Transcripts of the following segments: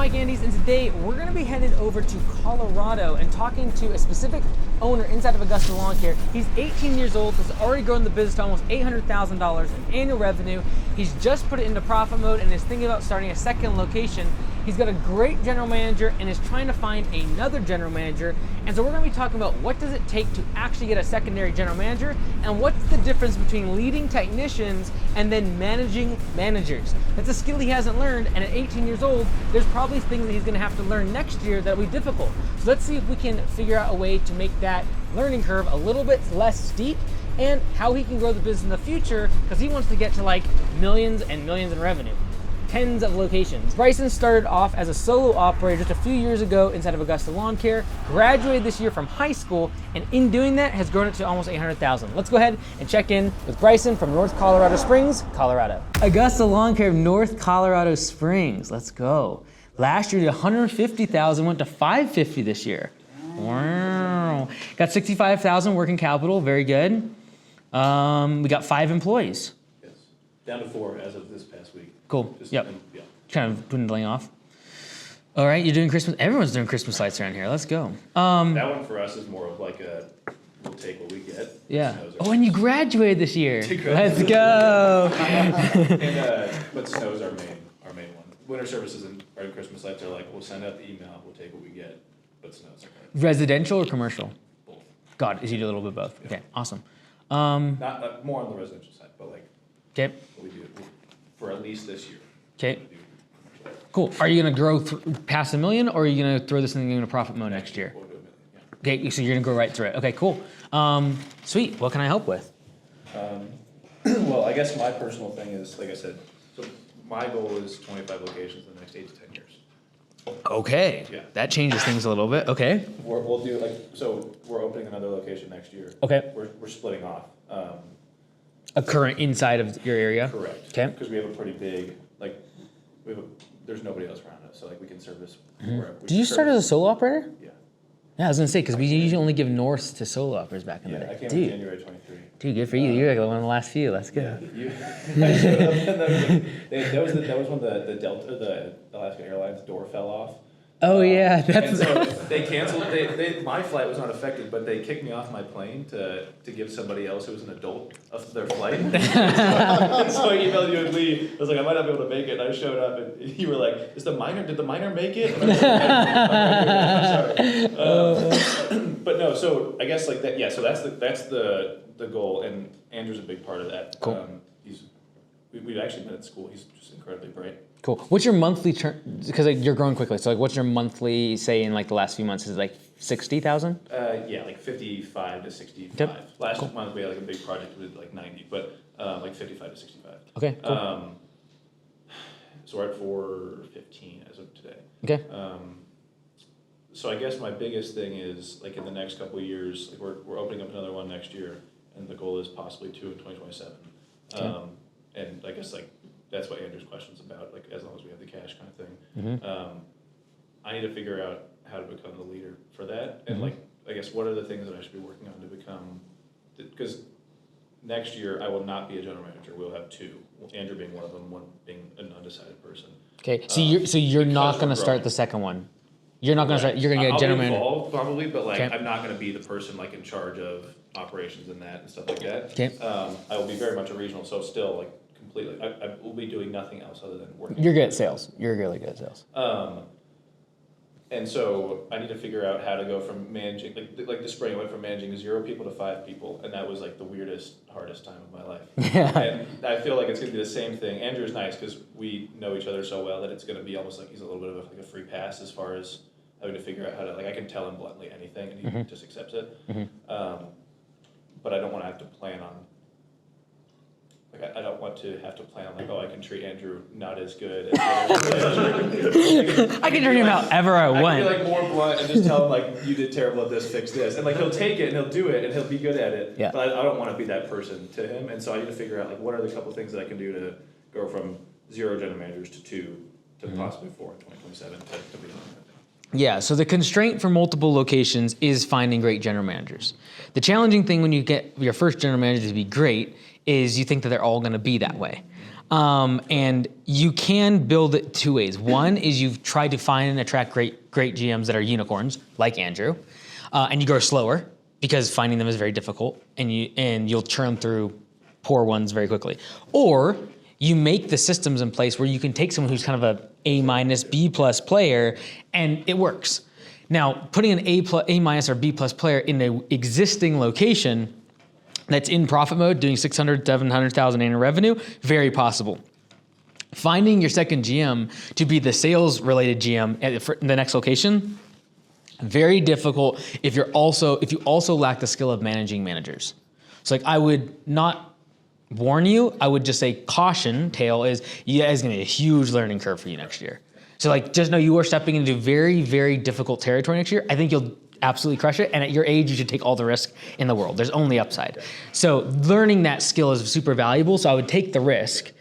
Mike Andes, and today we're going to be headed over to Colorado and talking to a specific owner inside of Augusta Lawn Care. He's 18 years old, has already grown the business to almost $800,000 in annual revenue. He's just put it into profit mode and is thinking about starting a second location. He's got a great general manager and is trying to find another general manager. And so we're going to be talking about what does it take to actually get a secondary general manager and what's the difference between leading technicians and then managing managers. It's a skill he hasn't learned, and at 18 years old, there's probably things that he's going to have to learn next year that will be difficult. So let's see if we can figure out a way to make that learning curve a little bit less steep and how he can grow the business in the future, because he wants to get to like millions and millions in revenue. Tens of locations. Bryson started off as a solo operator just a few years ago inside of Augusta Lawn Care, graduated this year from high school, and in doing that has grown it to almost 800,000. Let's go ahead and check in with Bryson from North Colorado Springs, Colorado. Augusta Lawn Care of North Colorado Springs. Let's go. Last year did 150,000, went to 550 this year. Wow. Got 65,000 working capital, very good. We got 5 employees. Yes, down to 4 as of this past week. Cool. Just, yep. Yeah. Kind of dwindling off. All right, you're doing Christmas. Everyone's doing Christmas lights around here. Let's go. That one for us is more of like a, we'll take what we get. Yeah. Oh, and you graduated this year. Let's go. But snow's our main one. Winter services and our Christmas lights are like, we'll send out the email, we'll take what we get. But snow's our main. Residential or commercial? Both. God, is you do a little bit both. Yeah. Okay, awesome. Not more on the residential side, but like. Okay. We do for at least this year. Okay. Cool. Are you going to grow past $1 million, or are you going to throw this thing into profit mode next year? We'll do $1 million, yeah. Okay, so you're going to go right through it. Okay, cool. Sweet. What can I help with? Well, I guess my personal thing is, like I said, so my goal is 25 locations in the next 8 to 10 years. Okay. Yeah. That changes things a little bit. Okay. We'll do so we're opening another location next year. Okay. We're splitting off. A current inside of your area? Correct. Okay. Because we have a pretty big, like, there's nobody else around us, so like we can service. Did you start as a solo operator? Yeah. Yeah, I was gonna say, because we usually only give norths to solo operators back in the day. I came in Dude, January 23. dude, good for you. You're like one of the last few. Let's go. I showed up and that was when the Delta, the Alaska Airlines door fell off. Oh yeah, And so they canceled. My flight was not affected, but they kicked me off my plane to give somebody else who was an adult their flight. So I emailed you and Lee. I was like, I might not be able to make it. And I showed up, and you were like, did the minor make it? And I was like, I'm sorry. But no, so I guess like that. Yeah, so that's the goal, and Andrew's a big part of that. Cool. We've actually met at school. He's just incredibly bright. Cool. What's your monthly turn? Because you're growing quickly. So like, what's your monthly? Say in like the last few months, is it like 60,000? Yeah, like 55 to 65. Yep. Last month we had like a big project with like 90, but like 55 to 65. Okay. Cool. So we're at 415 as of today. Okay. So I guess my biggest thing is like in the next couple of years, like we're opening up another one next year, and the goal is possibly 2 in 2027. Okay. And I guess like that's what Andrew's question's about. Like as long as we have the cash kind of thing. Mm-hmm. I need to figure out how to become the leader for that, and like I guess what are the things that I should be working on to become, because next year I will not be a general manager. We'll have 2, Andrew being one of them, one being an undecided person. Okay. So you're not going to start the second one. You're not going to start. You're going to get a general manager. I'll be involved probably, but like Okay. I'm not going to be the person like in charge of operations and that and stuff like that. Okay. I will be very much a regional, so still like completely. I will be doing nothing else other than working. You're good at sales. You're really good at sales. And so I need to figure out how to go from managing, like this spring I went from managing 0 people to 5 people, and that was like the weirdest, hardest time of my life. Yeah. And I feel like it's going to be the same thing. Andrew's nice because we know each other so well that it's going to be almost like he's a little bit of a free pass as far as having to figure out how to, like I can tell him bluntly anything and he just accepts it. But I don't want to have to plan on, like I don't want to have to plan on like, oh, I can treat Andrew not as good. I can treat him however I want. I can be like more blunt and just tell him like, you did terrible at this, fix this. And like he'll take it and he'll do it and he'll be good at it. Yeah. But I don't want to be that person to him. And so I need to figure out like what are the couple things that I can do to go from 0 general managers to 2 to possibly 4 in 2027 to be on that. Yeah, so the constraint for multiple locations is finding great general managers. The challenging thing when you get your first general manager to be great is you think that they're all going to be that way. And you can build it two ways. One is you've tried to find and attract great GMs that are unicorns, like Andrew, and you grow slower because finding them is very difficult, and you'll churn through poor ones very quickly. Or you make the systems in place where you can take someone who's kind of a A-, B+ player, and it works. Now, putting an A- or B+ player in an existing location that's in profit mode, doing 600, 700,000 annual revenue, very possible. Finding your second GM to be the sales-related GM at the next location, very difficult if you also lack the skill of managing managers. So like I would not warn you, I would just say caution, tail is, it's gonna be a huge learning curve for you next year. So like just know you are stepping into very, very difficult territory next year. I think you'll absolutely crush it, and at your age, you should take all the risk in the world. There's only upside. So learning that skill is super valuable, so I would take the risk.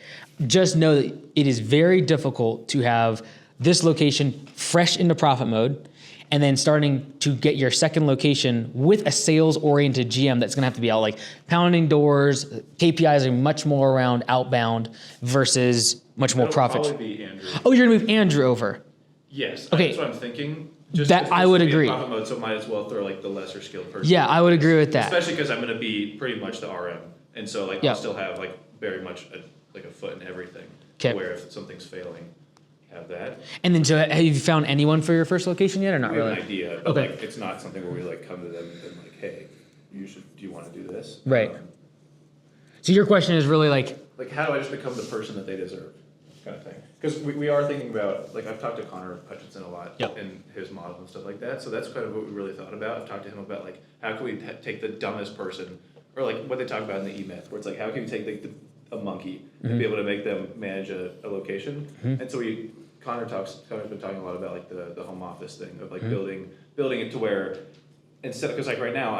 Just know that it is very difficult to have this location fresh into profit mode, and then starting to get your second location with a sales-oriented GM that's gonna have to be out like pounding doors. KPIs are much more around outbound versus much more profit. That'll probably be Andrew. Oh, you're gonna move Andrew over. Yes, Okay. that's what I'm thinking. That I would agree. Profit mode, so might as well throw like the lesser skilled person. Yeah, I would agree with that. Especially because I'm going to be pretty much the RM, and so like Yeah. I'll still have like very much a foot in everything. 'Kay. Where if something's failing, have that. And then, so have you found anyone for your first location yet, or not We have really? an idea, but Okay. like it's not something where we like come to them and like, hey, do you want to do this? Right. So your question is really like, How do I just become the person that they deserve, kind of thing? Because we are thinking about, like, I've talked to Connor Hutchinson a lot Yep. and his model and stuff like that. So that's kind of what we really thought about. I've talked to him about like how can we take the dumbest person, or like what they talk about in the E-Myth, where it's like how can you take a monkey and be able to make them manage a location. And so Connor's been talking a lot about like the home office thing of like building it to where instead, because like right now,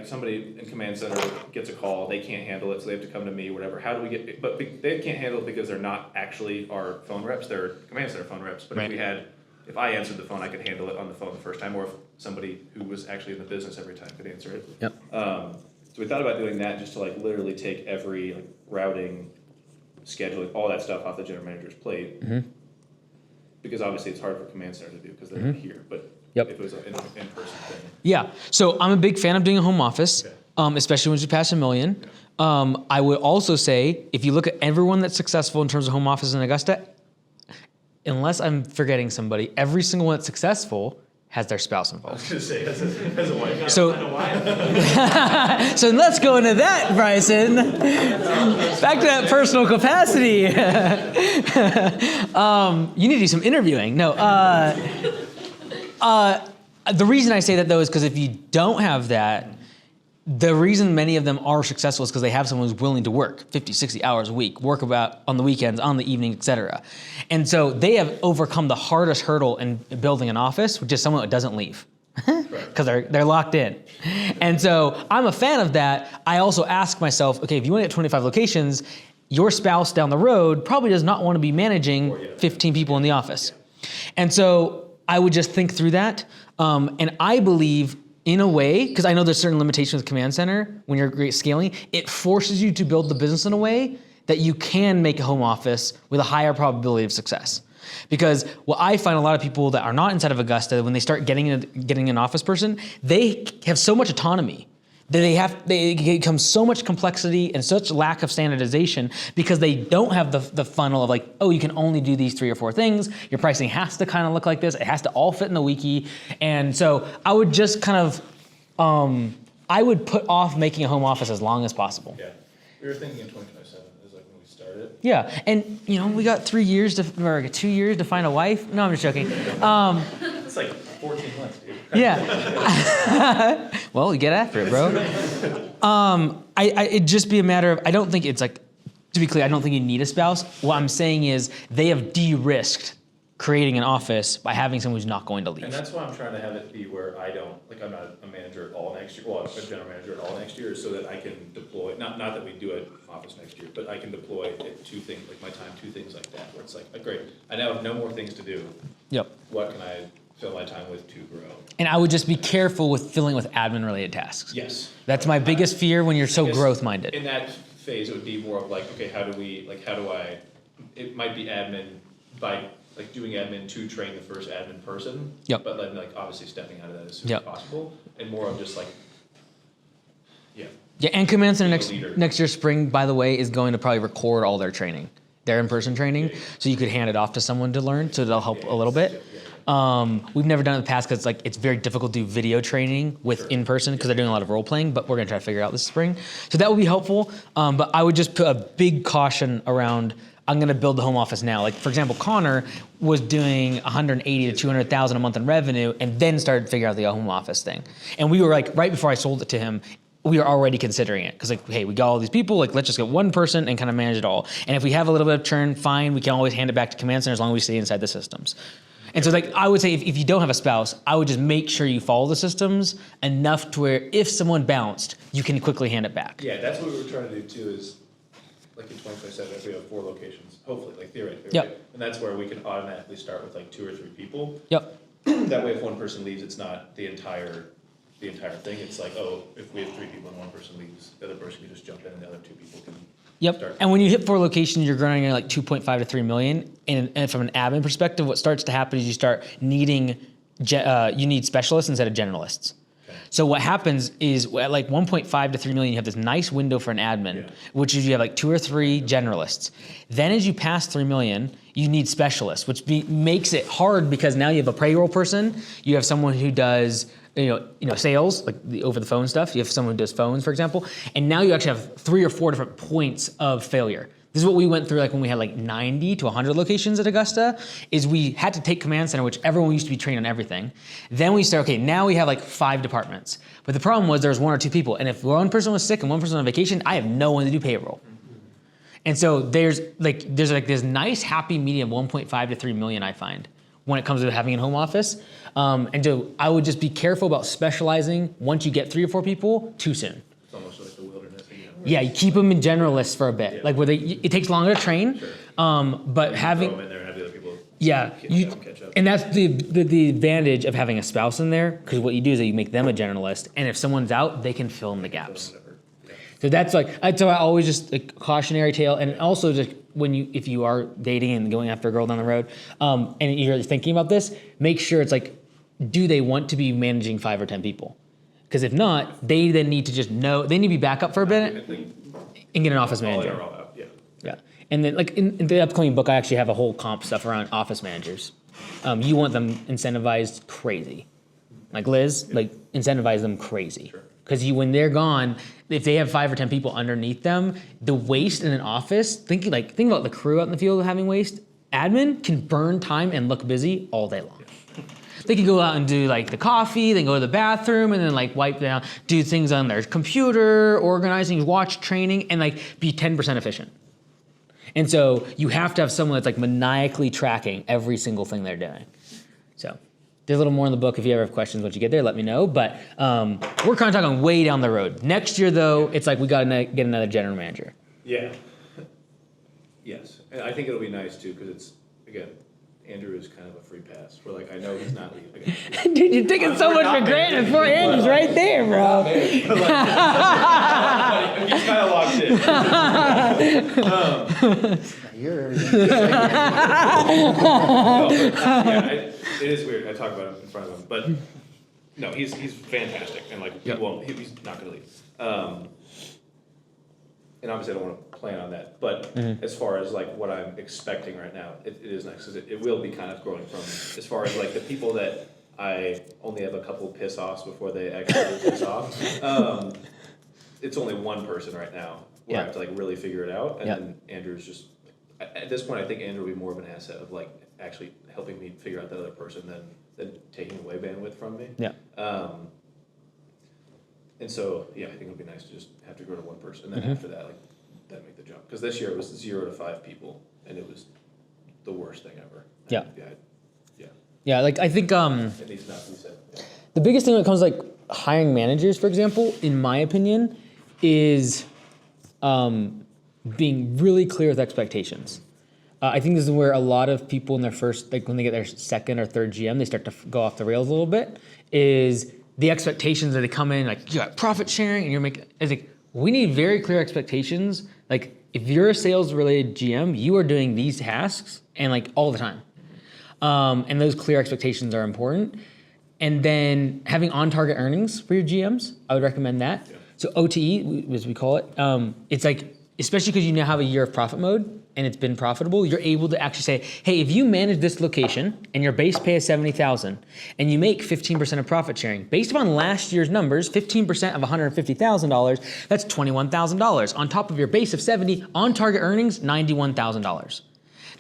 somebody in command center gets a call, they can't handle it, so they have to come to me, whatever. How do we get? But they can't handle it because they're not actually our phone reps; they're command center phone reps. But Right. if I answered the phone, I could handle it on the phone the first time, or if somebody who was actually in the business every time could answer it. Yep. So we thought about doing that just to like literally take every like routing, scheduling, all that stuff off the general manager's plate. Because obviously it's hard for command center to do because they're not here. But Yep. if it was an in-person thing. yeah. So I'm a big fan of doing a home office, Okay. especially once you pass $1 million. I would also say, if you look at everyone that's successful in terms of home office in Augusta, unless I'm forgetting somebody, every single one that's successful has their spouse I involved. was gonna say, as a wife, So- I don't know why. So let's go into that, Bryson. Back to that personal capacity. You need to do some interviewing. No. The reason I say that though is because if you don't have that, the reason many of them are successful is because they have someone who's willing to work 50, 60 hours a week, work about on the weekends, on the evening, etc. And so they have overcome the hardest hurdle in building an office, which is someone that doesn't leave. Because they're locked in. And so I'm a fan of that. I also ask myself, okay, if you want to get 25 locations, your spouse down the road probably does not want to be managing 15 people in the office. And so I would just think through that. And I believe in a way, because I know there's certain limitations with Command Center when you're scaling, it forces you to build the business in a way that you can make a home office with a higher probability of success. Because what I find a lot of people that are not inside of Augusta, when they start getting an office person, they have so much autonomy that they become so much complexity and such lack of standardization because they don't have the funnel of like, oh, you can only do these 3 or 4 things. Your pricing has to kind of look like this. It has to all fit in the wiki. And so I would just kind of, I would put off making a home office as long as possible. Yeah, we were thinking in 2027 is like when we started. Yeah, and we got 3 years or 2 years to find a wife. No, I'm just joking. It's like 14 months, dude. Yeah. Well, you get after it, bro. It'd just be a matter of, I don't think it's like, to be clear, I don't think you need a spouse. What I'm saying is they have de-risked creating an office by having someone who's not going to leave. And that's why I'm trying to have it be where I'm not a manager at all next year, well, a general manager at all next year, so that I can deploy, not that we do an office next year, but I can deploy it to things, like my time to things like that, where it's like, great, I now have no more things to do. Yep. What can I fill my time with to grow? And I would just be careful with filling with admin-related tasks. Yes. That's my biggest fear when you're so Yes. growth-minded. In that phase, it would be more of like, okay, it might be admin by like doing admin to train the first admin person. Yep. But then like obviously stepping out of that as soon as possible, and more of just like, yeah. Yeah, and Command Center Being a leader. next year spring, by the way, is going to probably record all their training, their in-person training, so you could hand it off to someone to learn, so that'll help a little bit. We've never done it in the past because it's very difficult to do video training with in person because they're doing a lot of role playing, but we're gonna try to figure it out this spring. So that will be helpful. But I would just put a big caution around, I'm gonna build the home office now. Like for example, Connor was doing 180 to 200,000 a month in revenue and then started figuring out the home office thing. And we were like, right before I sold it to him, we were already considering it because like, hey, we got all these people, like let's just get one person and kind of manage it all. And if we have a little bit of churn, fine, we can always hand it back to Command Center as long as we stay inside the systems. And so like I would say if you don't have a spouse, I would just make sure you follow the systems enough to where if someone bounced, you can quickly hand it back. Yeah, that's what we were trying to do too, is like in 2027, if we have 4 locations, hopefully, like theoretically. Yep. Right? And that's where we can automatically start with like 2 or 3 people. Yep. That way if one person leaves, it's not the entire thing. It's like, oh, if we have 3 people and one person leaves, the other person can just jump in and the other 2 people can start. And when you hit 4 locations, you're growing at like 2.5 to 3 million. And from an admin perspective, what starts to happen is you start needing, you need specialists instead of generalists. Okay. So what happens is at like 1.5 to 3 million, you have this nice window for an admin, which is you have like 2 or 3 generalists. Then as you pass 3 million, you need specialists, which makes it hard because now you have a payroll person, you have someone who does sales, like the over the phone stuff. You have someone who does phones, for example, and now you actually have 3 or 4 different points of failure. This is what we went through like when we had like 90 to 100 locations at Augusta, is we had to take Command Center, which everyone used to be trained on everything. Then we started, okay, now we have like 5 departments. But the problem was there was 1 or 2 people. And if one person was sick and one person was on vacation, I have no one to do payroll. And so there's this nice happy medium, 1.5 to 3 million, I find, when it comes to having a home office. And so I would just be careful about specializing once you get 3 or 4 people too soon. It's almost like the wilderness again. Yeah, you keep them in generalists for a bit, like where it takes longer to train, but having throw them in there and have the other people catch up. And that's the advantage of having a spouse in there, because what you do is that you make them a generalist, and if someone's out, they can fill in the gaps. So that's I always just a cautionary tale, and also just if you are dating and going after a girl down the road, and you're thinking about this, make sure it's like, do they want to be managing 5 or 10 people? Because if not, they then need to just know, they need to be back up for a bit and get an office manager. Yeah. And then like in the upcoming book, I actually have a whole comp stuff around office managers. You want them incentivized crazy. Like Liz, like incentivize them crazy. Because when they're gone, if they have 5 or 10 people underneath them, the waste in an office, think about the crew out in the field having waste. Admin can burn time and look busy all day long. They can go out and do like the coffee, then go to the bathroom, and then like wipe down, do things on their computer, organizing, watch training, and like be 10% efficient. And so you have to have someone that's like maniacally tracking every single thing they're doing. So there's a little more in the book. If you ever have questions once you get there, let me know. But we're kind of talking way down the road. Next year though, it's like we got to get another general manager. Yeah. Yes, and I think it'll be nice too, because it's, again, Andrew is kind of a free pass. We're like, I know he's not leaving. Dude, you're taking so much for granted. Poor Andrew's right there, bro. He's kind of locked in. You're it is weird. I talk about him in front of him, but no, he's fantastic, and like he's not going to leave. And obviously, I don't want to plan on that, but as far as like what I'm expecting right now, it is nice because it will be kind of growing from, as far as like the people that I only have a couple piss offs before they actually piss off. It's only one person right now where I have to like really figure it out, and then Andrew's just at this point. I think Andrew will be more of an asset of like actually helping me figure out that other person than taking away bandwidth from me. Yeah. And so, I think it would be nice to just have to grow to one person, and then after that, like, then make the jump. Because this year it was 0 to 5 people, and it was the worst thing ever. Yeah. Yeah, like I think it needs not to be said. Yeah. the biggest thing when it comes to like hiring managers, for example, in my opinion, is being really clear with expectations. I think this is where a lot of people in their first, like when they get their second or third GM, they start to go off the rails a little bit, is the expectations that they come in, like you got profit sharing and you're making, it's like, we need very clear expectations. Like if you're a sales related GM, you are doing these tasks and like all the time. And those clear expectations are important. And then having on-target earnings for your GMs, I would recommend that. Yeah. So OTE, as we call it, it's like, especially because you now have a year of profit mode and it's been profitable, you're able to actually say, hey, if you manage this location and your base pay is $70,000 and you make 15% of profit sharing, based upon last year's numbers, 15% of $150,000, that's $21,000 on top of your base of 70, on-target earnings, $91,000.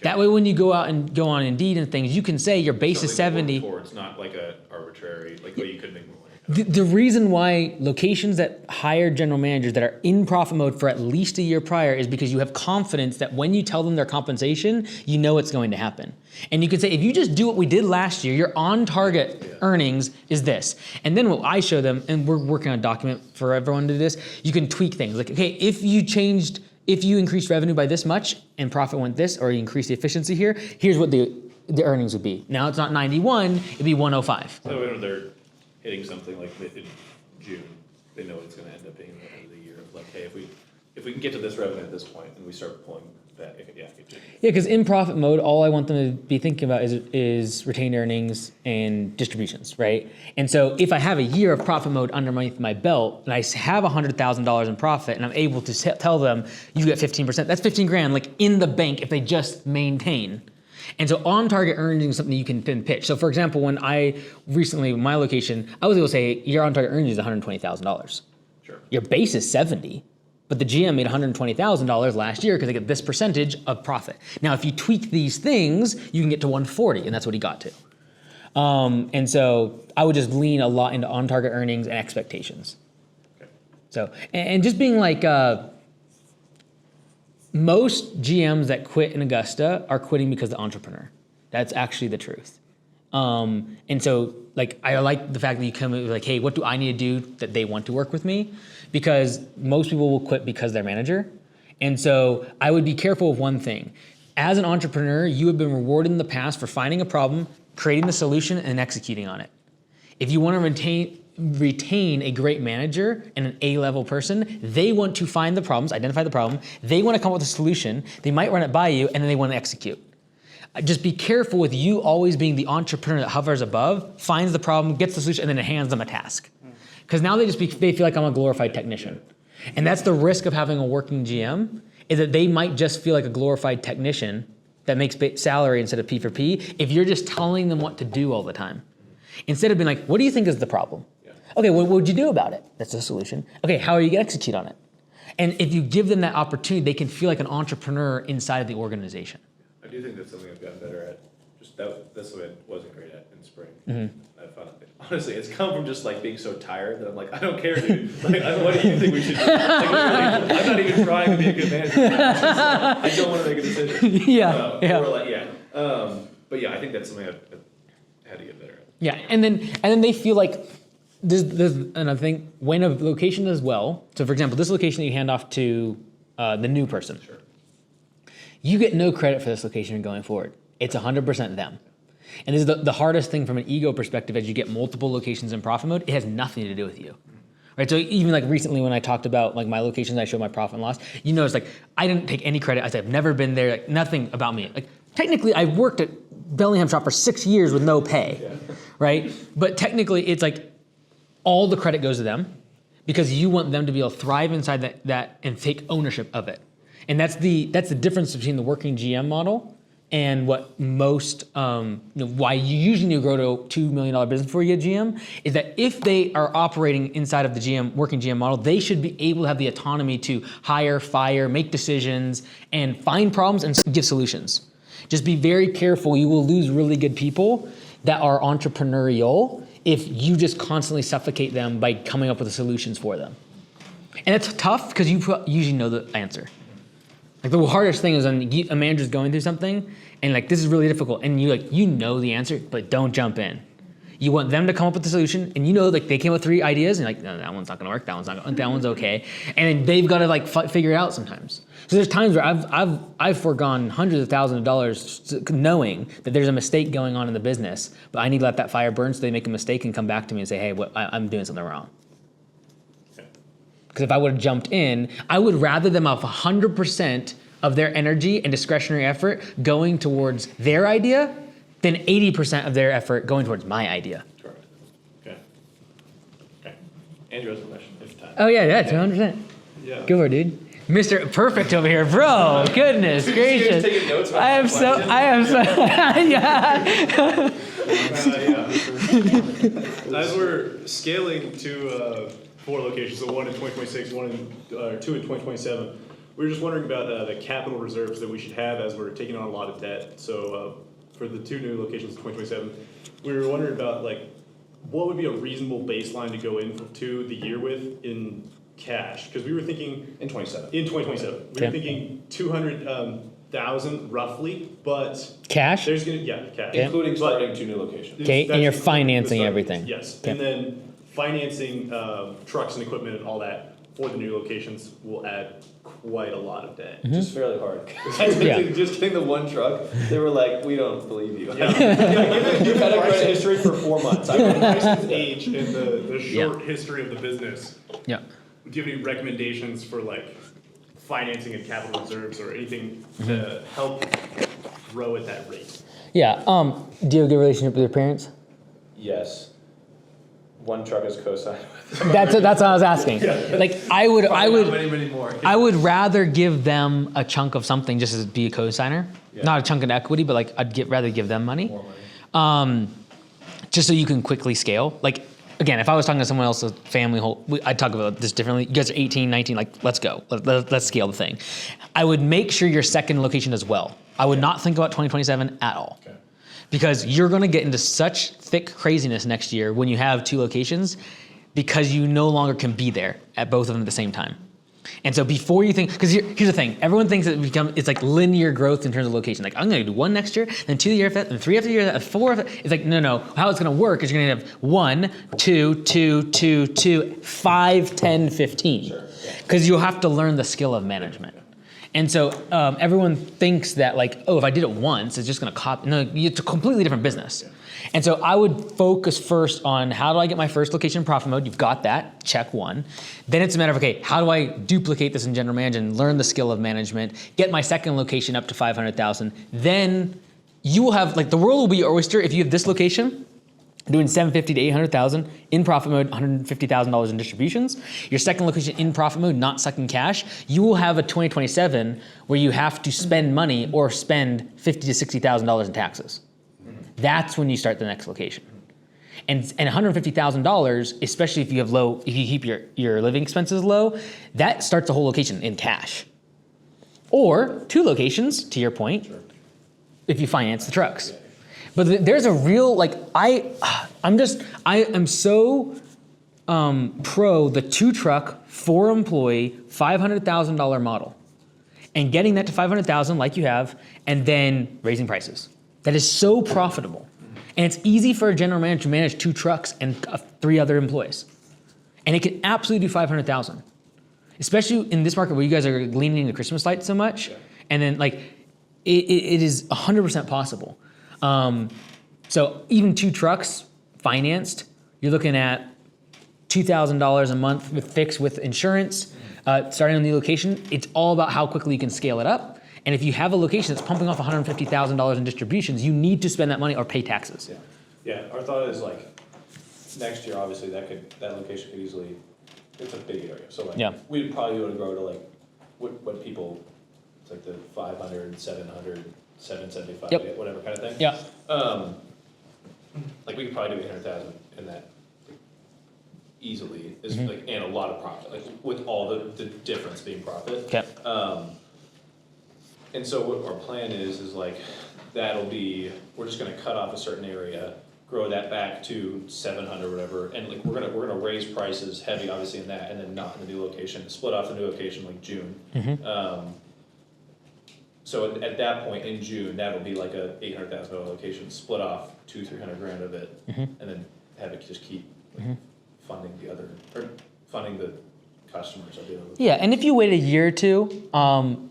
That way, when you go out and go on Indeed and things, you can say your base is 70. It's not like a arbitrary, like where you could make more money. The reason why locations that hire general managers that are in profit mode for at least a year prior is because you have confidence that when you tell them their compensation, you know it's going to happen. And you can say, if you just do what we did last year, your on-target earnings is this. And then what I show them, and we're working on a document for everyone to do this, you can tweak things. Like, okay, if you increased revenue by this much and profit went this, or you increased the efficiency here, here's what the earnings would be. Now it's not 91, it'd be 105. So when they're hitting something like in June, they know it's going to end up being the end of the year. Of like, hey, if we can get to this revenue at this point, and we start pulling that, yeah, because in profit mode, all I want them to be thinking about is retained earnings and distributions, right? And so if I have a year of profit mode underneath my belt, and I have $100,000 in profit, and I'm able to tell them, you get 15%, that's 15 grand, like in the bank if they just maintain. And so on-target earnings is something you can then pitch. So for example, when I recently, my location, I was able to say, your on-target earnings is $120,000. Sure. Your base is 70, but the GM made $120,000 last year because they get this percentage of profit. Now, if you tweak these things, you can get to 140, and that's what he got to. And so I would just lean a lot into on-target earnings and expectations. Okay. So, and just being like, most GMs that quit in Augusta are quitting because of the entrepreneur. That's actually the truth. And so, like, I like the fact that you come in like, hey, what do I need to do that they want to work with me? Because most people will quit because they're manager. And so I would be careful of one thing. As an entrepreneur, you have been rewarded in the past for finding a problem, creating the solution, and executing on it. If you want to retain a great manager and an A-level person, they want to find the problems, identify the problem, they want to come up with a solution, they might run it by you, and then they want to execute. Just be careful with you always being the entrepreneur that hovers above, finds the problem, gets the solution, and then it hands them a task. Because now they feel like I'm a glorified technician. And that's the risk of having a working GM, is that they might just feel like a glorified technician that makes salary instead of P for P if you're just telling them what to do all the time. Instead of being like, what do you think is the problem? Okay, what would you do about it? That's the solution. Okay, how are you going to execute on it? And if you give them that opportunity, they can feel like an entrepreneur inside of the organization. I do think that's something I've gotten better at. Just that's what I wasn't great at in spring. Mm-hmm. I found it. Honestly, it's come from just like being so tired that I'm like, I don't care, dude. Like, what do you think we should do? Like, I'm not even trying to be a good manager. I don't want to make a decision. Yeah. Or like, but yeah, I think that's something I've had to get better at. Yeah, and then they feel like there's another thing, when a location does well, so for example, this location that you hand off to the new person, sure, you get no credit for this location going forward. It's 100% them. And this is the hardest thing from an ego perspective. As you get multiple locations in profit mode, it has nothing to do with you. Right? So even like recently when I talked about like my locations, I showed my profit and loss, you notice like I didn't take any credit. I said I've never been there, like nothing about me. Like technically I worked at Bellingham Shop for 6 years with no pay, right? But technically it's like all the credit goes to them because you want them to be able to thrive inside that and take ownership of it. And that's the difference between the working GM model and what most, why you usually need to grow to a $2 million business before you get GM, is that if they are operating inside of the working GM model, they should be able to have the autonomy to hire, fire, make decisions, and find problems and give solutions. Just be very careful. You will lose really good people that are entrepreneurial if you just constantly suffocate them by coming up with the solutions for them. And it's tough because you usually know the answer. Like the hardest thing is when a manager's going through something and like this is really difficult and you know the answer, but don't jump in. You want them to come up with the solution and you know like they came up with 3 ideas and you're like, no, that one's not gonna work, that one's okay. And then they've got to like figure it out sometimes. So there's times where I've foregone hundreds of thousands of dollars knowing that there's a mistake going on in the business, but I need to let that fire burn so they make a mistake and come back to me and say, hey, I'm doing something wrong. Because if I would have jumped in, I would rather them have 100% of their energy and discretionary effort going towards their idea than 80% of their effort going towards my idea. Correct. Okay. Andrew has a question, if time. Oh yeah, 200%. Yeah. Go for it, dude. Mr. Perfect over here, bro. Goodness gracious. Taking notes about I am so, yeah. As we're scaling to 4 locations, so 1 in 2026, 2 in 2027, we were just wondering about the capital reserves that we should have as we're taking on a lot of debt. So for the 2 new locations in 2027, we were wondering about what would be a reasonable baseline to go into the year with in cash? Because we were thinking In 27. we were thinking 200,000 roughly, but Cash? there's gonna cash. Including starting 2 new locations. Okay, and That's you're including financing the start. everything. Yes, Okay. and then financing trucks and equipment and all that for the new locations will add quite a lot of debt. Which is fairly hard. Yeah. Just getting the one truck, they were like, we don't believe you. Yeah. You've had a credit history for 4 months. Given Bryson's age and the short history of the business, Yeah. do you have any recommendations for financing and capital reserves or anything to help grow at that rate? Yeah. Do you have a good relationship with your parents? Yes. 1 truck is co-signed. That's what I was asking. Like I would Many more. I would rather give them a chunk of something just to be a co-signer. Yeah. Not a chunk of equity, but I'd rather give them money. More money. Just so you can quickly scale. Like again, if I was talking to someone else, a family I'd talk about this differently. You guys are 18, 19, let's go. Let's scale the thing. I would make sure your second location does well. I would not think about 2027 at all. Okay. Because you're gonna get into such thick craziness next year when you have 2 locations because you no longer can be there at both of them at the same time. And so before you think, because here's the thing, everyone thinks it's like linear growth in terms of location. Like I'm gonna do 1 next year, then 2 the year after that, then 3 after the year, 4 after that. It's like, no. How it's gonna work is you're gonna have 1, 2, 2, 2, 2, 5, 10, 15. Sure. Because you'll have to learn the skill of management. And so everyone thinks that if I did it once, it's just gonna copy. No, it's a completely different business. Yeah. And so I would focus first on how do I get my first location in profit mode? You've got that, check 1. Then it's a matter of, okay, how do I duplicate this in general management, learn the skill of management, get my second location up to 500,000. Then you will have, the world will be your oyster if you have this location, doing 750 to 800,000 in profit mode, $150,000 in distributions. Your second location in profit mode, not sucking cash. You will have a 2027 where you have to spend money or spend $50,000 to $60,000 in taxes. That's when you start the next location. And $150,000, especially if you keep your living expenses low, that starts a whole location in cash. Or 2 locations, to your point, if you finance the trucks. But there's a real, I am so pro the 2 truck, 4 employee, $500,000 model. And getting that to 500,000 like you have, and then raising prices. That is so profitable. And it's easy for a general manager to manage 2 trucks and 3 other employees. And it can absolutely do 500,000. Especially in this market where you guys are leaning into Christmas lights so much. Yeah. And then it is 100% possible. So even 2 trucks financed, you're looking at $2,000 a month with fixed with insurance, starting on the location. It's all about how quickly you can scale it up. And if you have a location that's pumping off $150,000 in distributions, you need to spend that money or pay taxes. Yeah. Our thought is next year, obviously that location could easily, it's a big area. So we'd probably be able to grow to what people, it's the 500, 700, 775, whatever kind of thing. Yeah. We could probably do 800,000 in that easily, and a lot of profit, with all the difference being profit. Okay. And so what our plan is that'll be, we're just gonna cut off a certain area, grow that back to 700 or whatever, and we're gonna raise prices heavy obviously in that, and then not in the new location, split off the new location June. So at that point in June, that'll be a $800,000 location, split off $200,000-300,000 of it, and then have it just keep funding the customers of the other. Yeah, and if you wait a year or 2,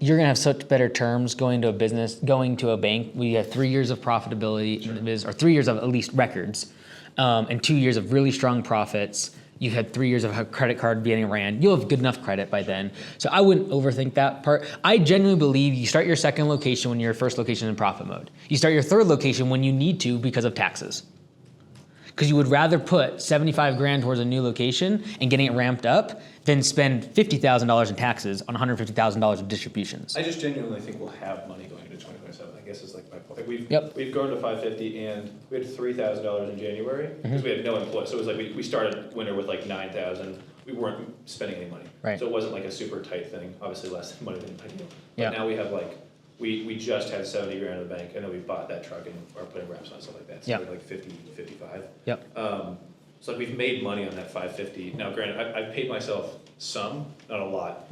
you're gonna have such better terms going to a business, going to a bank. We have 3 years of profitability in the business, or 3 years of at least records, and 2 years of really strong profits. You had 3 years of a credit card being ran. You'll have good enough credit by then. So I wouldn't overthink that part. I genuinely believe you start your second location when your first location is in profit mode. You start your third location when you need to because of taxes. Because you would rather put 75 grand towards a new location and getting it ramped up than spend $50,000 in taxes on $150,000 of distributions. I just genuinely think we'll have money going into 2027. I guess is like my point. Like we've grown to 550 and we had $3,000 in January because we had no employees. So it was like we started winter with like 9,000. We weren't spending any money. Right. So it wasn't like a super tight thing. Obviously less money than ideal. But Yeah. now we have like we just had 70 grand in the bank and then we bought that truck and are putting wraps on stuff like that. So Yeah. we're like 50, 55. Yep. So like we've made money on that 550. Now granted, I've paid myself some, not a lot.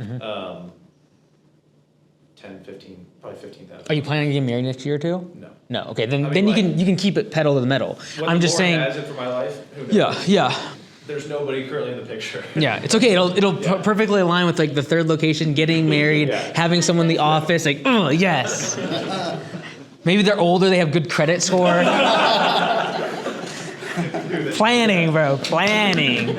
10, 15, probably 15,000. Are you planning to get married next year too? No. No. Okay. Then I mean, then you like- can keep it pedal to the metal. What I'm the just Lord saying. has it for my life? Who knows? Yeah. Yeah. There's nobody currently in the picture. Yeah, it's okay. It'll perfectly align with like the third location, getting married, Yeah. having someone in the office, like, oh yes. Maybe they're older, they have good credit score. Planning, bro, planning.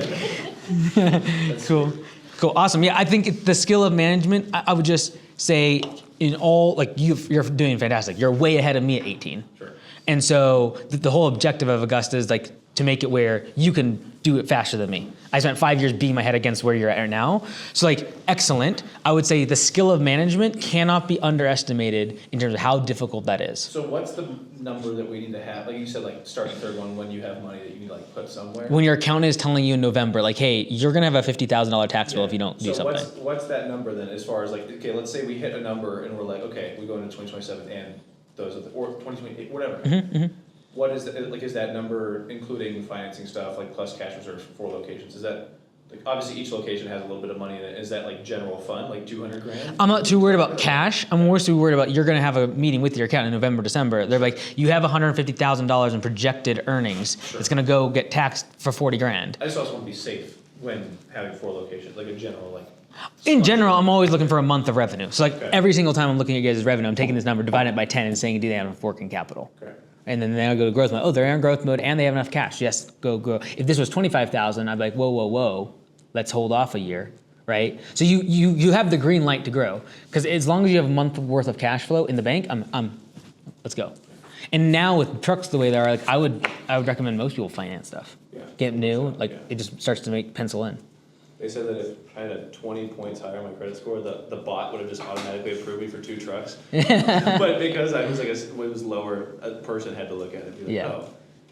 Cool, awesome. Yeah, I think the skill of management, I would just say in all, like you're doing fantastic. You're way ahead of me at 18. Sure. And so the whole objective of Augusta is like to make it where you can do it faster than me. I spent 5 years beating my head against where you're at right now. So like, excellent. I would say the skill of management cannot be underestimated in terms of how difficult that is. So what's the number that we need to have? Like you said, like start the third one when you have money that you need to like put somewhere. When your accountant is telling you in November, like, hey, you're gonna have a $50,000 tax bill if you don't do something. So what's that number then as far as like, okay, let's say we hit a number and we're like, okay, we go into 2027 and those are the, or 2028, whatever. What is that, like, is that number including financing stuff, like plus cash reserves for 4 locations? Is that, like, obviously each location has a little bit of money in it. Is that like general fund, like 200 grand? I'm not too worried about cash. I'm more so worried about you're gonna have a meeting with your accountant in November, December. They're like, you have $150,000 in projected earnings. Sure. It's gonna go get taxed for 40 grand. I just also want to be safe when having 4 locations, like a general, like. In general, I'm always looking for a month of revenue. So like Okay. every single time I'm looking at your guys' revenue, I'm taking this number, dividing it by 10 and saying, do they have enough working capital? Correct. And then I go to growth mode. Oh, they're in growth mode and they have enough cash. Yes, go. If this was 25,000, I'd be like, whoa. Let's hold off a year, right? So you have the green light to grow. Because as long as you have a month worth of cash flow in the bank, let's go. And now with trucks the way they are, like I would recommend most people finance stuff. Yeah. Get new, like Yeah. it just starts to make pencil in. They said that if I had 20 points higher on my credit score, the bot would have just automatically approved me for 2 trucks. But because I was like, it was lower, a person had to look at it and be like, Yeah. oh,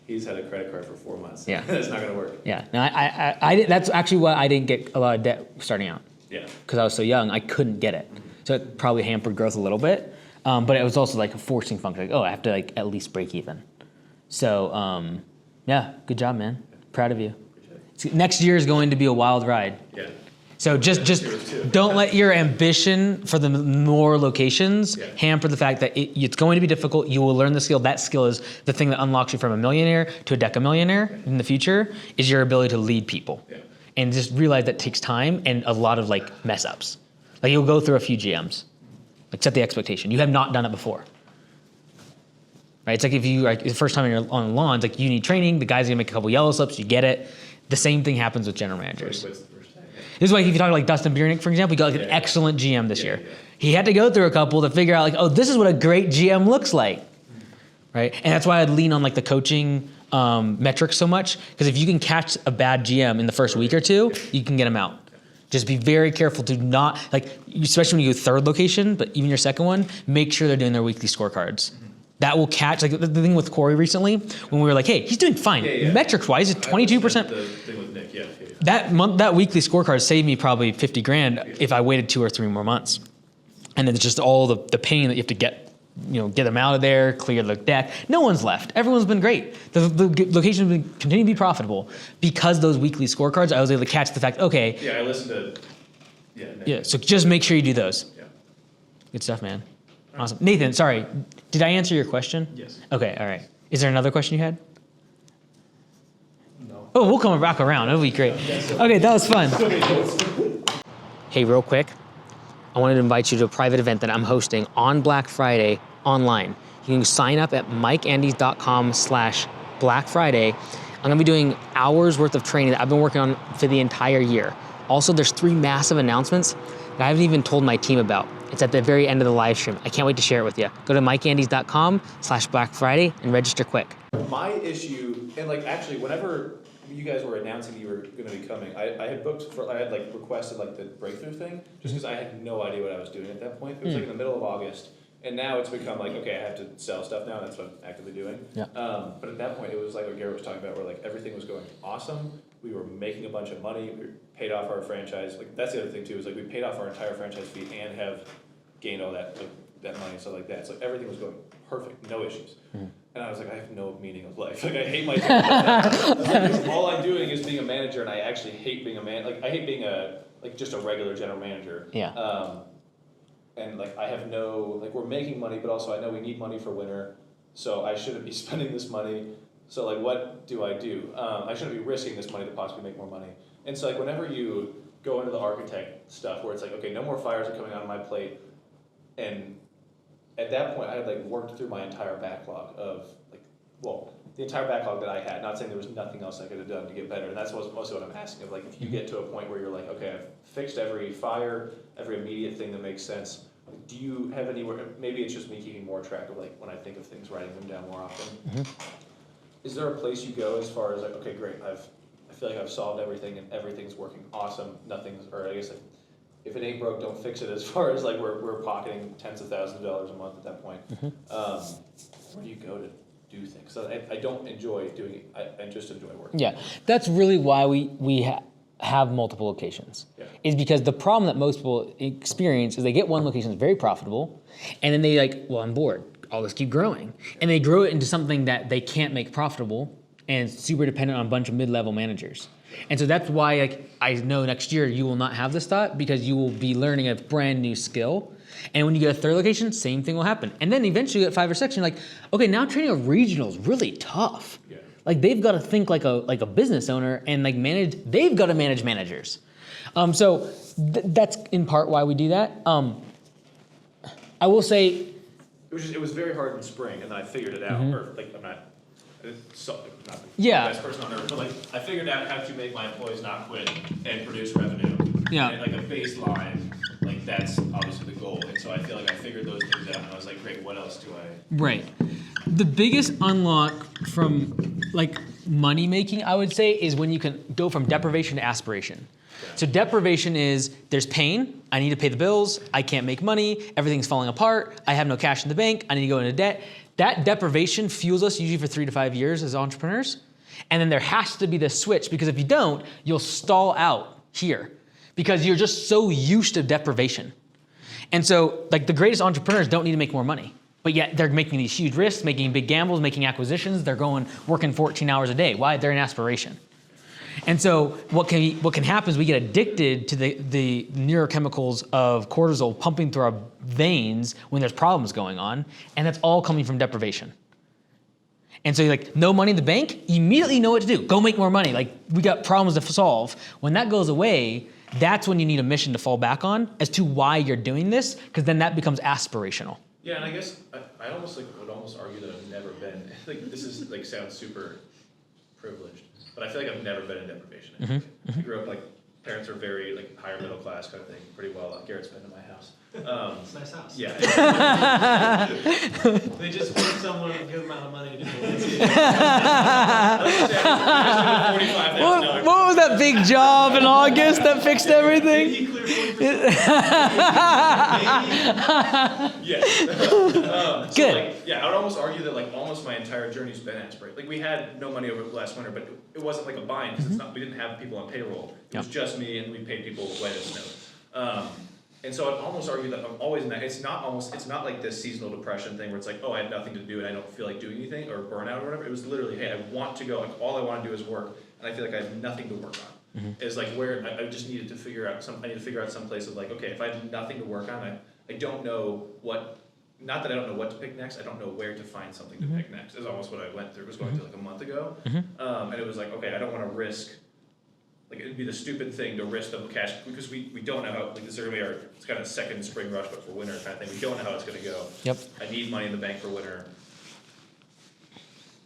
he's had a credit card for 4 months. Yeah. That's not going to work. Yeah, no, I that's actually why I didn't get a lot of debt starting out. Yeah. Because I was so young, I couldn't get it. So it probably hampered growth a little bit. But it was also like a forcing function. Like, oh, I have to like at least break even. So yeah, good job, man. Proud of you. Next year is going to be a wild ride. Yeah. So just don't let your ambition for the more locations Yeah. hamper the fact that it's going to be difficult. You will learn the skill. That skill is the thing that unlocks you from a millionaire to a decamillionaire in the future, is your ability to lead people. Yeah. And just realize that takes time and a lot of like mess ups. Like you'll go through a few GMs. Like set the expectation. You have not done it before. Right? It's like if you like the first time you're on the lawn, it's like you need training. The guy's gonna make a couple yellow slips. You get it. The same thing happens with general managers. What's the first time? Yeah. This is why if you talk like Dustin Biernick, for example, he got like an excellent GM this year. He had to go through a couple to figure out like, oh, this is what a great GM looks like, right? And that's why I'd lean on like the coaching metrics so much, because if you can catch a bad GM in the first week or two, you can get him out. Just be very careful to not, like, especially when you go third location, but even your second one, make sure they're doing their weekly scorecards. That will catch, like the thing with Corey recently, when we were like, hey, he's doing fine. Metrics-wise, it's 22%. The thing with Nick, yeah. That weekly scorecard saved me probably 50 grand if I waited 2 or 3 more months. And then it's just all the pain that you have to get them out of there, clear the deck. No one's left. Everyone's been great. The location's been continue to be profitable because those weekly scorecards, I was able to catch the fact, okay. Yeah, I listened to, Nick. Yeah, so just make sure you do those. Yeah. Good stuff, man. Awesome. Nathan, sorry, did I answer your question? Yes. Okay, all right. Is there another question you had? No. Oh, we'll come back around. It'll be great. Okay, that was fun. Hey, real quick, I wanted to invite you to a private event that I'm hosting on Black Friday online. You can sign up at mikeandys.com/Black Friday. I'm gonna be doing hours worth of training that I've been working on for the entire year. Also, there's 3 massive announcements that I haven't even told my team about. It's at the very end of the live stream. I can't wait to share it with you. Go to mikeandys.com/Black Friday and register quick. My issue, and like actually whenever you guys were announcing you were gonna be coming, I had requested like the breakthrough thing, just because I had no idea what I was doing at that point. It was like in the middle of August, and now it's become like, okay, I have to sell stuff now, and that's what I'm actively doing. Yeah. But at that point, it was like what Garrett was talking about, where like everything was going awesome, we were making a bunch of money, we paid off our franchise, like that's the other thing too, is like we paid off our entire franchise fee and have gained all that, like that money and stuff like that, so everything was going perfect, no issues. And I was like, I have no meaning of life. Like I hate my job. Like, all I'm doing is being a manager, and I actually hate being a man. Like I hate being just a regular general manager. Yeah. And like I have no, like we're making money, but also I know we need money for winter, so I shouldn't be spending this money. So like, what do? I shouldn't be risking this money to possibly make more money. And so like, whenever you go into the architect stuff, where it's like, okay, no more fires are coming on my plate, and at that point, I had like worked through my entire backlog of the entire backlog that I had. Not saying there was nothing else I could have done to get better, and that's mostly what I'm asking. Of like, if you get to a point where you're like, okay, I've fixed every fire, every immediate thing that makes sense. Do you have anywhere? Maybe it's just me keeping more track of like when I think of things, writing them down more often. Is there a place you go as far as like, okay, great, I feel like I've solved everything and everything's working awesome. Nothing's, or I guess like, if it ain't broke, don't fix it. As far as like we're pocketing tens of thousands of dollars a month at that point. Where do you go to do things? So I don't enjoy doing it. I just enjoy working. Yeah, that's really why we have multiple locations. Yeah. Is because the problem that most people experience is they get one location that's very profitable, and then they like, well, I'm bored. I'll just keep growing, and they grow it into something that they can't make profitable, and it's super dependent on a bunch of mid-level managers. And so that's why like I know next year you will not have this thought, because you will be learning a brand new skill. And when you get a third location, same thing will happen. And then eventually you get 5 or 6, and you're like, okay, now training a regional is really tough. Yeah. Like they've got to think like a business owner, and like they've got to manage managers. So that's in part why we do that. I will say, it was very hard in spring, and then I figured it out. Or like I'm not the best person on earth, but like I figured out how to make my employees not quit and produce revenue. Yeah. And like a baseline, like that's obviously the goal. And so I feel like I figured those things out, and I was like, great, what else do I? Right. The biggest unlock from like money making, I would say, is when you can go from deprivation to aspiration. Yeah. So deprivation is there's pain, I need to pay the bills, I can't make money, everything's falling apart, I have no cash in the bank, I need to go into debt. That deprivation fuels us usually for 3 to 5 years as entrepreneurs. And then there has to be this switch, because if you don't, you'll stall out here because you're just so used to deprivation. And so like the greatest entrepreneurs don't need to make more money, but yet they're making these huge risks, making big gambles, making acquisitions. They're working 14 hours a day. Why? They're in aspiration. And so what can happen is we get addicted to the neurochemicals of cortisol pumping through our veins when there's problems going on, and that's all coming from deprivation. And so you're like, no money in the bank, you immediately know what to do. Go make more money. Like, we got problems to solve. When that goes away, that's when you need a mission to fall back on as to why you're doing this, because then that becomes aspirational. Yeah, and I guess I almost like would almost argue that I've never been like, this is like sounds super privileged, but I feel like I've never been in deprivation. I grew up like parents are very like higher middle class kind of thing, pretty well. Garrett's been to my house. It's a nice house. Yeah. They just paid someone a good amount of money to do it. What was that big job in August that fixed everything? Did he clear 40%? Yes. Good. So like, yeah, I would almost argue that like almost my entire journey's been aspirate. Like we had no money over the last winter, but it wasn't like a bind because we didn't have people on payroll. It was just me, and we paid people when it snowed. And so I'd almost argue that I'm always in that. It's not like this seasonal depression thing where it's like, oh, I had nothing to do and I don't feel like doing anything, or burnout or whatever. It was literally, hey, I want to go. Like all I want to do is work, and I feel like I have nothing to work on. It's like where I just needed to figure out I need to figure out some place of like, okay, if I have nothing to work on, I don't know what. Not that I don't know what to pick next. I don't know where to find something to pick next. Is almost what I went through. It was going through like a month ago, and it was like, okay, I don't want to risk. Like it'd be the stupid thing to risk the cash because we don't know how, like this is gonna be it's kind of second spring rush but for winter kind of thing. We don't know how it's gonna go. Yep. I need money in the bank for winter.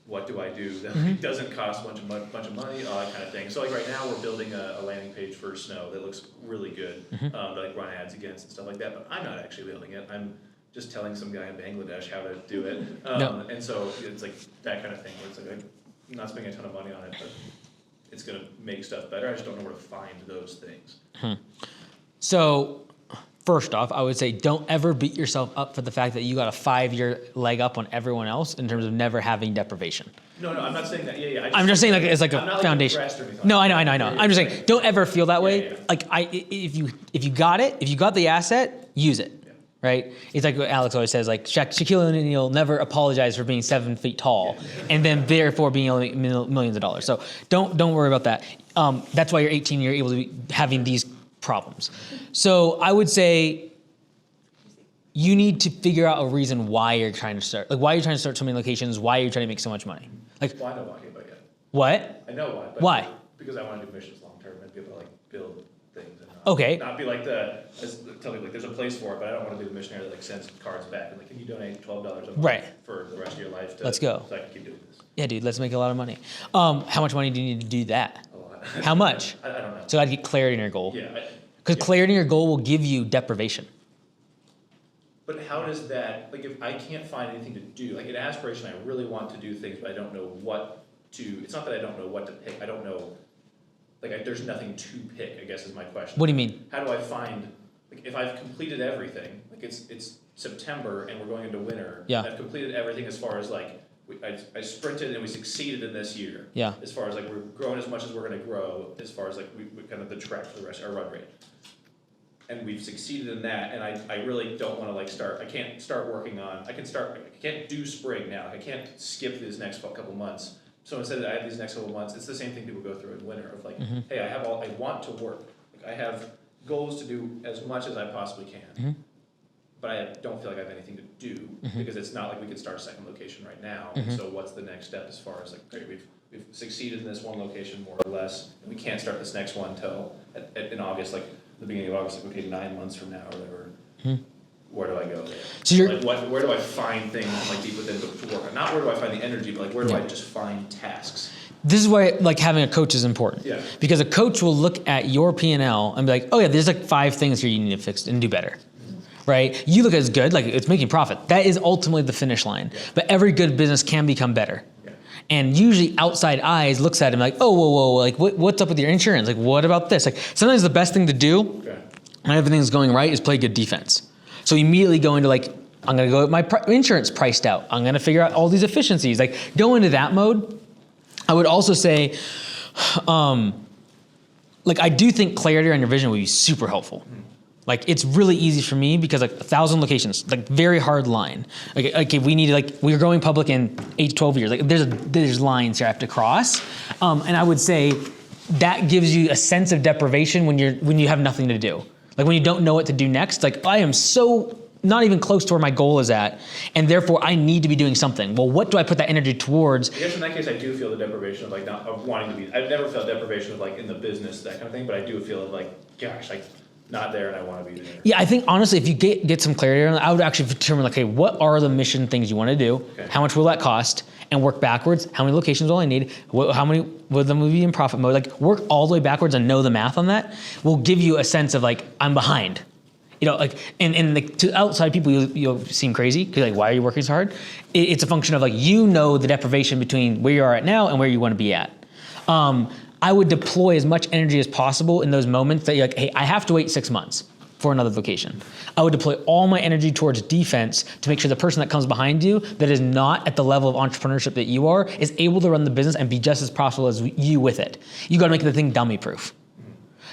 what do I do that doesn't cost a bunch of money, all that kind of thing. So like right now we're building a landing page for snow that looks really good, to like run ads against and stuff like that, but I'm not actually building it. I'm just telling some guy in Bangladesh how to do it. And so it's like that kind of thing where it's like I'm not spending a ton of money on it, but it's gonna make stuff better. I just don't know where to find those things. So first off, I would say don't ever beat yourself up for the fact that you got a 5-year leg up on everyone else in terms of never having deprivation. No, I'm not saying that. Yeah. I'm just saying like it's like I'm a not, foundation. Like, depressed or anything. No, I know. I'm just saying don't ever feel that way. Yeah. Like if you got it, if you got the asset, use it. Yeah. Right? It's like what Alex always says, like Shaquille O'Neal never apologized for being 7 feet tall and then therefore being able to make millions of dollars. So don't worry about that. That's why you're 18, you're able to be having these problems. So I would say you need to figure out a reason why you're trying to start. Like why you're trying to start so many locations, why you're trying to make so much money. Like well, I know why, but yeah. What? I know why. But why? Because I want to do missions long term and be able to like build things and not be like tell people like there's a place for it, but I don't want to be the missionary that like sends cards back and like, can you donate $12 a month for the rest of your life Let's go. So I can keep doing this. Yeah, dude, let's make a lot of money. How much money do you need to do that? A lot. How much? I don't know. So I'd get clarity in your goal. Yeah. Because clarity in your goal will give you deprivation. But how does that, like if I can't find anything to do, like an aspiration, I really want to do things, but I don't know what to, it's not that I don't know what to pick, I don't know, like there's nothing to pick, I guess is my question. What do you mean? How do I find, like if I've completed everything, like it's September and we're going into winter. Yeah. I've completed everything as far as like, I sprinted and we succeeded in this year. Yeah. As far as like we're growing as much as we're gonna grow, as far as like we kind of the track for the rest, our run rate. And we've succeeded in that, and I really don't wanna like I can't start working on, I can't do spring now, I can't skip these next couple months. So instead I have these next couple months, it's the same thing people go through in winter of like, hey, I want to work. Like I have goals to do as much as I possibly can. But I don't feel like I have anything to do because it's not like we could start a second location right now. So what's the next step as far as like, great, we've succeeded in this one location more or less, and we can't start this next one till in August, like the beginning of August, like okay, 9 months from now or whatever. Where do I go there? So you're like where do I find things like deep within to work on? Not where do I find the energy, but like where do I just find tasks? This is why like having a coach is important. Yeah. Because a coach will look at your P&L and be like, oh yeah, there's like 5 things here you need to fix and do better. Right? You look as good, like it's making profit. That is ultimately the finish line. Yeah. But every good business can become better. Yeah. And usually outside eyes looks at him like, oh, whoa, like what's up with your insurance? Like what about this? Like sometimes the best thing to do when everything's going right is play good defense. So immediately go into like, I'm gonna go get my insurance priced out. I'm gonna figure out all these efficiencies. Like go into that mode. I would also say, like I do think clarity on your vision would be super helpful. Like it's really easy for me because like 1,000 locations, like very hard line. Like if we need like we're going public in 8 to 12 years. Like there's lines here I have to cross, and I would say that gives you a sense of deprivation when you have nothing to do. Like when you don't know what to do next. Like I am so not even close to where my goal is at, and therefore I need to be doing something. Well, what do I put that energy towards? I guess in that case, I do feel the deprivation of like not of wanting to be. I've never felt deprivation of like in the business that kind of thing, but I do feel of like, gosh, like. Not there and I want to be there. Yeah, I think honestly, if you get some clarity on it, I would actually determine like, okay, what are the mission things you want to do? Okay. How much will that cost? And work backwards. How many locations will I need? How many will them be in profit mode? Like work all the way backwards and know the math on that will give you a sense of like, I'm behind. You know, like, and like to outside people, you'll seem crazy because like, why are you working so hard? It's a function of like, you know the deprivation between where you are at now and where you want to be at. I would deploy as much energy as possible in those moments that you're like, hey, I have to wait 6 months for another location. I would deploy all my energy towards defense to make sure the person that comes behind you that is not at the level of entrepreneurship that you are is able to run the business and be just as profitable as you with it. You got to make the thing dummy proof.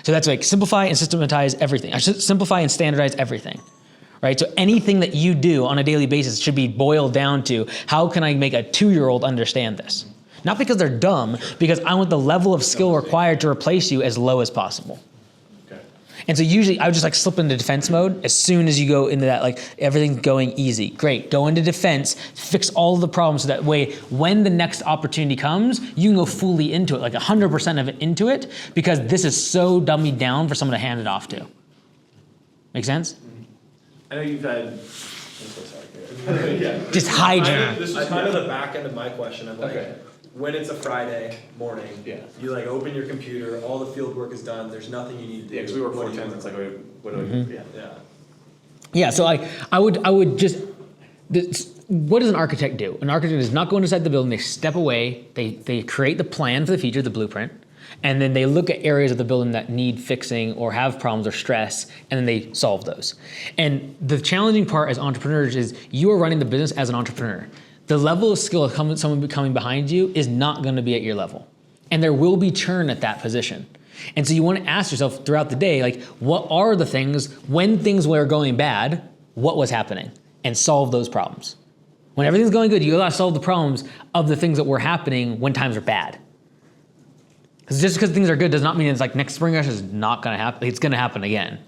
So that's like simplify and systematize everything. I should simplify and standardize everything. Right? So anything that you do on a daily basis should be boiled down to how can I make a 2-year-old understand this? Not because they're dumb, because I want the level of skill required to replace you as low as possible. Okay. And so usually I would just like slip into defense mode as soon as you go into that, like everything's going easy. Great, go into defense, fix all of the problems so that way when the next opportunity comes, you can go fully into it, like 100% of it into it, because this is so dummied down for someone to hand it off to. Make sense? I know you've had, I'm so sorry. Yeah. Just Hydra. This is kind of the back end of my question. I'm like, Okay. when it's a Friday morning, Yeah. you like open your computer, all the field work is done, there's nothing you need to do. Yeah, because we work What do 4 you tens. It's do? like, what do I do? Yeah. Yeah. Yeah, so I would just, what does an architect do? An architect does not go inside the building, they step away, they create the plan for the future, the blueprint, and then they look at areas of the building that need fixing or have problems or stress, and then they solve those. And the challenging part as entrepreneurs is you are running the business as an entrepreneur. The level of skill of someone coming behind you is not gonna be at your level. And there will be churn at that position. And so you want to ask yourself throughout the day, like, what are the things, when things were going bad, what was happening? And solve those problems. When everything's going good, you gotta solve the problems of the things that were happening when times are bad. Because just because things are good does not mean it's like next spring rush is not gonna happen, it's gonna happen again.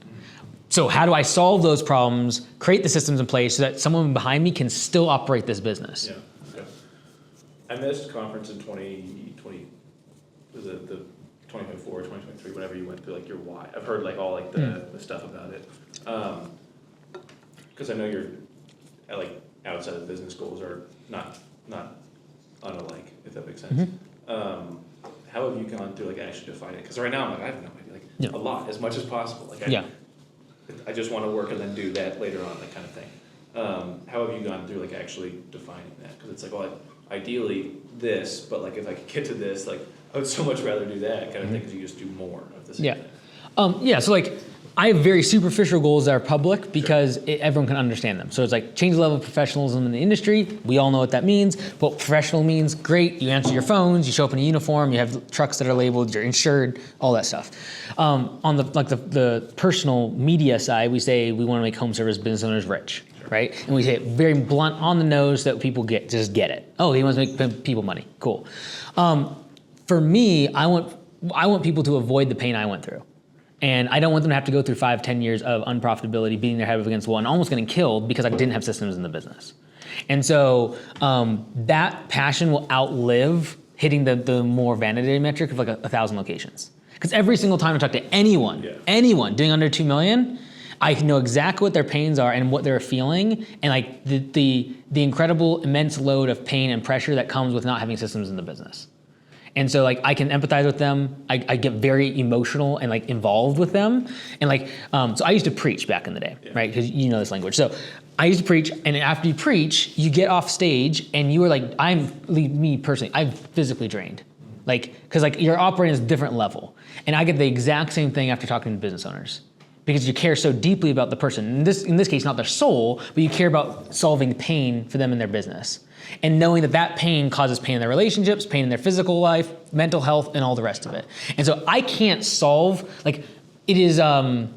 So how do I solve those problems, create the systems in place so that someone behind me can still operate this business? Yeah. I missed conference in 2020, was it the 2024, 2023, whenever you went through like your why. I've heard like all like the stuff about it. Because I know you're like outside of business goals are not unalike, if that makes sense. How have you gone through like actually defining it? Because right now I'm like, I have no idea, like a lot, as much as possible. Like I just want to work and then do that later on, that kind of thing. How have you gone through like actually defining that? Because it's like, well, ideally this, but like if I could get to this, like I would so much rather do that kind of thing because you just do more of the same thing. So like I have very superficial goals that are public because everyone can understand them. So it's like change the level of professionalism in the industry. We all know what that means. What professional means, great. You answer your phones, you show up in a uniform, you have trucks that are labeled, you're insured, all that stuff. On the personal media side, we say we want to make home service business owners rich, right? And we say it very blunt on the nose that people just get it. Oh, he wants to make people money. Cool. For me, I want people to avoid the pain I went through. And I don't want them to have to go through 5-10 years of unprofitability, beating their head up against the wall, and almost getting killed because I didn't have systems in the business. And so that passion will outlive hitting the more vanity metric of like 1,000 locations. Because every single time I talk to anyone doing under 2 million, I know exactly what their pains are and what they're feeling, and like the incredible immense load of pain and pressure that comes with not having systems in the business. And so like I can empathize with them. I get very emotional and like involved with them. And like, so I used to preach back in the day, right? Because you know this language. So I used to preach, and after you preach, you get off stage and you are like, me personally, I'm physically drained. Like, cause like you're operating at a different level. And I get the exact same thing after talking to business owners. Because you care so deeply about the person. In this case, not their soul, but you care about solving pain for them in their business. And knowing that pain causes pain in their relationships, pain in their physical life, mental health, and all the rest of it. And so I can't solve, like, it is a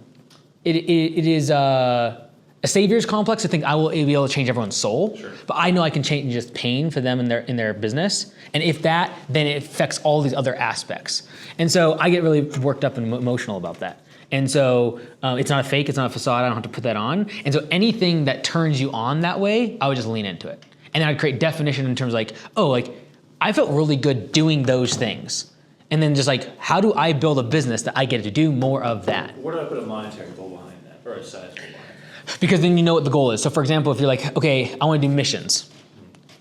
savior's complex to think I will be able to change everyone's soul. Sure. But I know I can change just pain for them in their business. And if that, then it affects all these other aspects. And so I get really worked up and emotional about that. And so it's not a fake, it's not a facade, I don't have to put that on. And so anything that turns you on that way, I would just lean into it. And then I'd create definition in terms of like, oh, like I felt really good doing those things. And then just like, how do I build a business that I get to do more of that? Where do I put a monetary goal behind that, or a size goal behind that? Because then you know what the goal is. So for example, if you're like, okay, I want to do missions.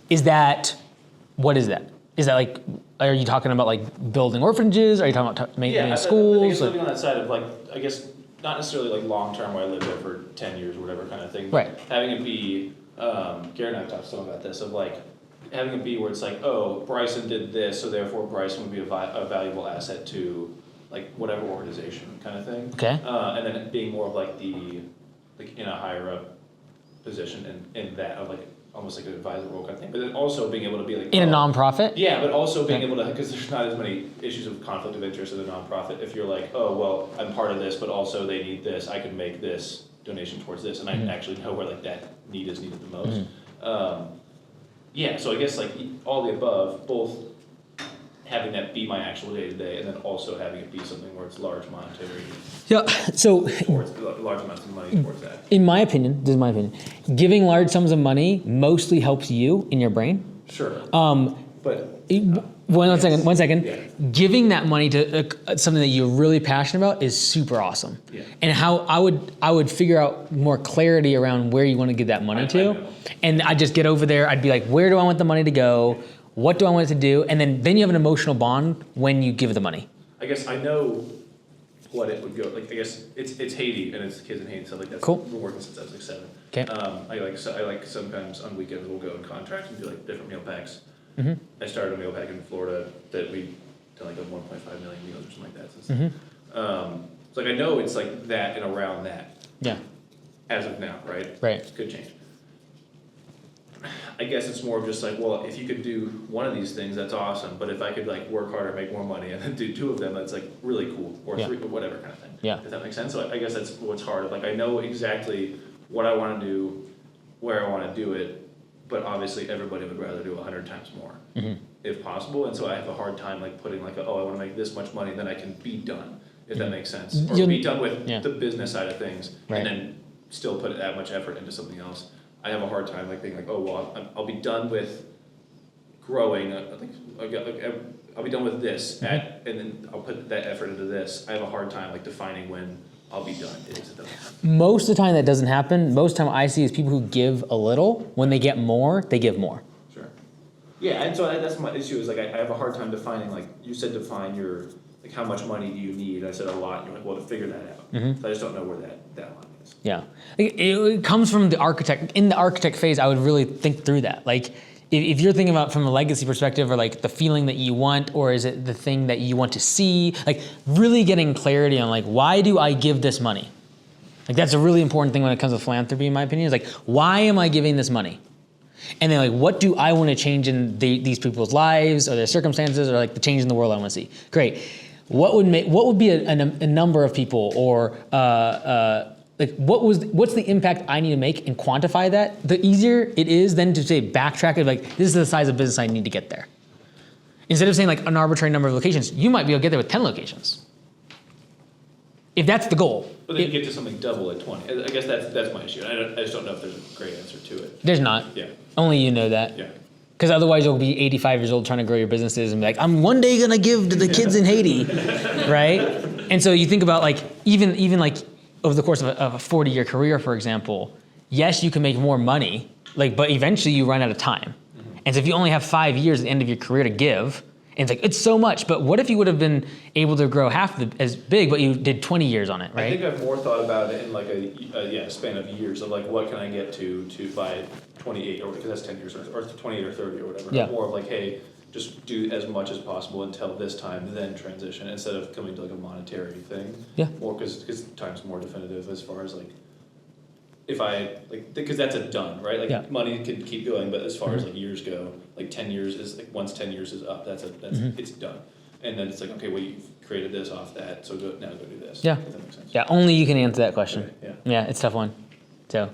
What is that? Is that like, are you talking about like building orphanages? Are you talking about maintaining schools? I guess living on that side of like, I guess not necessarily like long-term where I lived there for 10 years or whatever kind of thing. But having it be, Garrett and I have talked some about this, of like having it be where it's like, oh, Bryson did this, so therefore Bryson would be a valuable asset to like whatever organization kind of thing. Okay. And then it being more of like like in a higher up position in that of like almost like an advisor role kind of thing, but then also being able to be like in a nonprofit. Yeah, but also being able to, because there's not as many issues of conflict of interest in a nonprofit. If you're like, oh well, I'm part of this, but also they need this, I can make this donation towards this, and I actually know where like that need is needed the most. Yeah, so I guess like all the above, both having that be my actual day to day, and then also having it be something where it's large monetary. Yeah. So towards large amounts of money towards that. In my opinion, this is my opinion, giving large sums of money mostly helps you in your brain. Sure. But One second. Yeah. Giving that money to something that you're really passionate about is super awesome. Yeah. And how I would figure out more clarity around where you want to give that money I to. know. And I'd just get over there. I'd be like, where do I want the money to go? What do I want it to do? And then you have an emotional bond when you give the money. I guess I know what it would go, like, I guess it's Haiti and it's kids in Haiti, so like that's, Cool. been working since I was like 7. Okay. I like sometimes on weekends we'll go and contract and do like different meal packs. Mm-hmm. I started a meal pack in Florida that we done like a 1.5 million meals or something like that. So, so like I know it's like that and around that Yeah. as of now, right? Right. Could change. I guess it's more of just like, well, if you could do one of these things, that's awesome. But if I could like work harder, make more money, and then do 2 of them, that's like really cool, or Yeah. 3, or whatever kind of thing. Yeah. Does that make sense? So I guess that's what's hard. Like I know exactly what I want to do, where I want to do it, but obviously everybody would rather do 100 times more, if possible. And so I have a hard time like putting like, I want to make this much money, then I can be done, if that makes sense, or You'll- be done with yeah. the business side of things, Right. and then still put that much effort into something else. I have a hard time like being like, oh well, I'll be done with growing. I'll be done with this, and then I'll put that effort into this. I have a hard time like defining when I'll be done. Most of the time that doesn't happen. Most of the time I see is people who give a little, when they get more, they give more. Sure. Yeah, and so that's my issue is like I have a hard time defining, like you said, define your, like how much money do you need? I said a lot, and you're like, well, to figure that out. So I just don't know where that line is. Yeah. It comes from the architect. In the architect phase, I would really think through that. Like, if you're thinking about from a legacy perspective, or like the feeling that you want, or is it the thing that you want to see? Like, really getting clarity on like, why do I give this money? Like, that's a really important thing when it comes to philanthropy, in my opinion. Is like, why am I giving this money? And then like, what do I want to change in these people's lives, or their circumstances, or like the change in the world I want to see? Great. What would be a number of people, or like what's the impact I need to make, and quantify that? The easier it is then to say backtrack it, like this is the size of business I need to get there. Instead of saying like an arbitrary number of locations, you might be able to get there with 10 locations. If that's the goal. But then you get to something double at 20. I guess that's my issue. I just don't know if there's a great answer to it. There's not. Yeah. Only you know that. Yeah. Because otherwise you'll be 85 years old trying to grow your businesses and be like, I'm one day gonna give to the kids in Haiti, right? And so you think about like, even like over the course of a 40-year career, for example, yes, you can make more money, like, but eventually you run out of time. And so if you only have 5 years at the end of your career to give, and it's like, it's so much, but what if you would have been able to grow half as big, but you did 20 years on it, right? I think I've more thought about it in like a span of years of like, what can I get to by 28, or because that's 10 years, or 28 or 30 or whatever. Yeah. More of like, hey, just do as much as possible until this time, then transition, instead of coming to like a monetary thing. Yeah. More because time's more definitive as far as like, if I, like, because that's a done, right? Like Yeah. money can keep going, but as far as like years go, like 10 years is like, once 10 years is up, that's it's done. And then it's like, okay, well, you've created this off that, so now go do this. Yeah. If that makes sense. Yeah, only you can answer that question. Okay, yeah. Yeah, it's a tough one. So